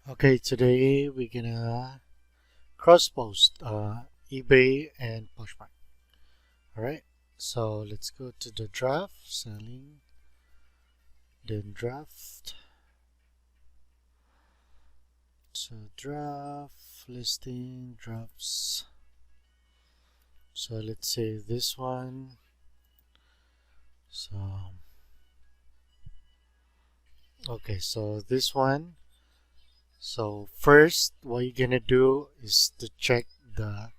Okay, today we're gonna cross post eBay and Poshmark. Alright, so let's go to the draft, selling, then draft. So draft, listing, drafts. So let's say this one. So, okay, so this one. So first, what you're gonna do is to check the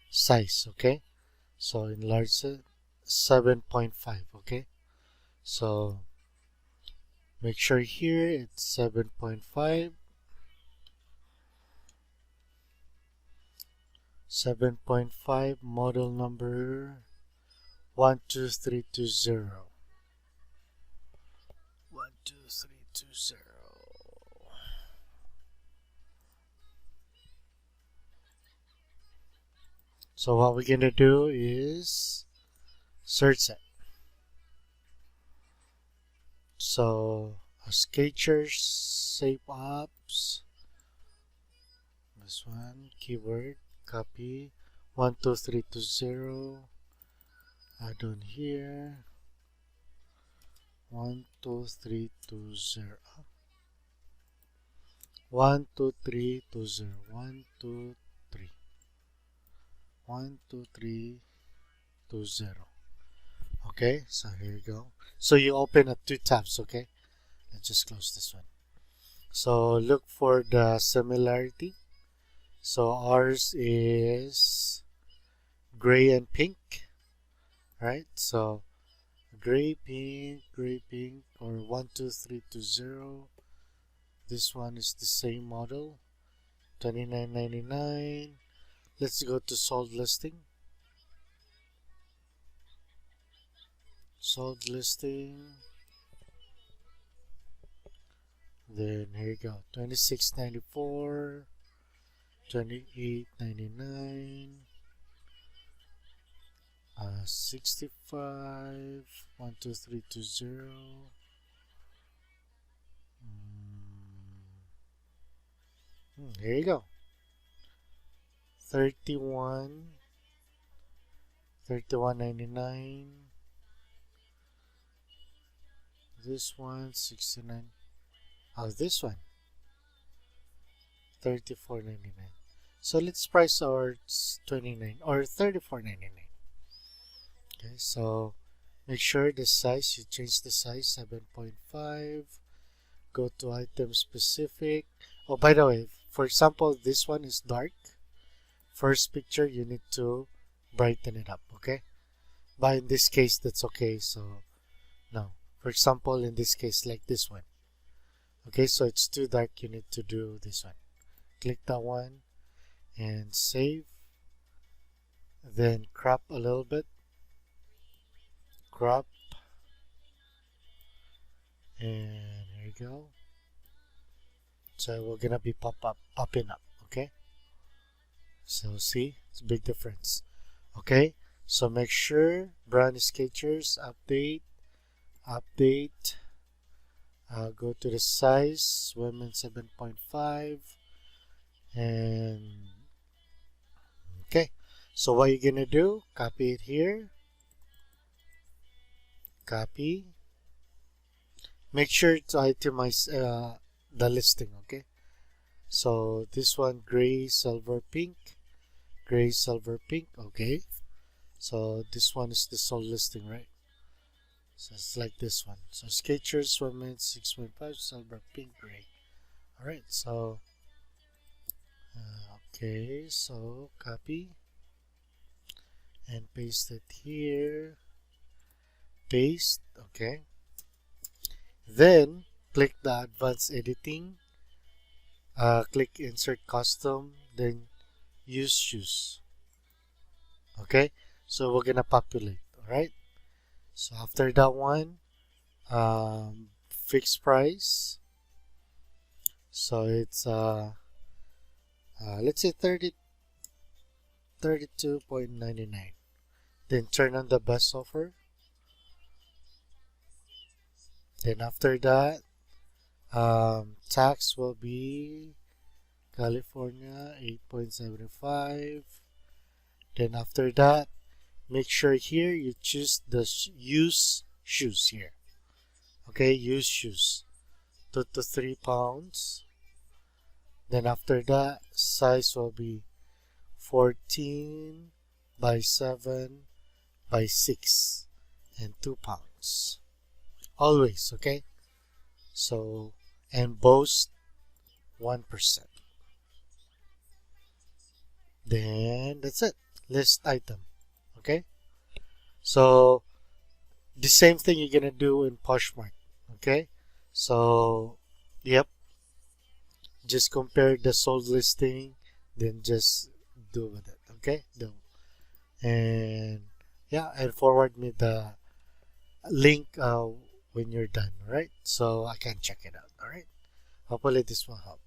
size, okay? So enlarge it 7.5, okay? So make sure here it's 7.5. 7.5, model number 12320. 12320. So what we're gonna do is search it. So sketchers, save apps. This one, keyword, copy 12320. Add on here 12320. 12320. 123. 12320. Okay, so here you go. So you open up two tabs, okay? Let's just close this one. So look for the similarity. So ours is gray and pink, right? So gray, pink, or 12320. This one is the same model, $29.99. Let's go to sold listing. Sold listing. Then here you go, $26.94, $28.99, 65, 12320. Here you go. 31.99. This one 69. Oh, this one 34.99. So let's price ours 29 or 34.99. Okay, so make sure the size, you change the size 7.5. Go to item specific. Oh, by the way, for example, this one is dark. First picture, you need to brighten it up, okay? But in this case, that's okay. So no, for example, in this case, like this one. Okay, so it's too dark, you need to do this one. Click that one and save. Then crop a little bit. Crop. And here you go. So we're gonna be popping up, okay? So see, it's a big difference. Okay, so make sure brand sketchers, update. Go to the size, women 7.5, and okay. So what you're gonna do? Copy it here. Copy. Make sure to itemize the listing. Okay. So this one, gray, silver, pink. Gray, silver, pink. Okay. So this one is the sold listing, right? So it's like this one. So sketchers, women 6.5, silver, pink, gray. Alright, so okay, so copy and paste it here. Paste, okay. Then click the advanced editing. Click insert custom, then use shoes. Okay, so we're gonna populate. Alright, so after that one, fixed price. So it's let's say 32.99. Then turn on the best offer. Then after that, Tax will be California 8.75. Then after that, make sure here you choose the use shoes here. Okay, use shoes. 2 to 3 pounds. Then after that, size will be 14 by 7 by 6 and 2 pounds. Always, okay? So, and boast 1%. Then that's it. List item. Okay? So, the same thing you're gonna do in Poshmark. Okay? So, yep. Just compare the sold listing, then just do with it. Okay? Do. And yeah, and forward me the link when you're done. Alright? So I can check it out. Alright? Hopefully this will help.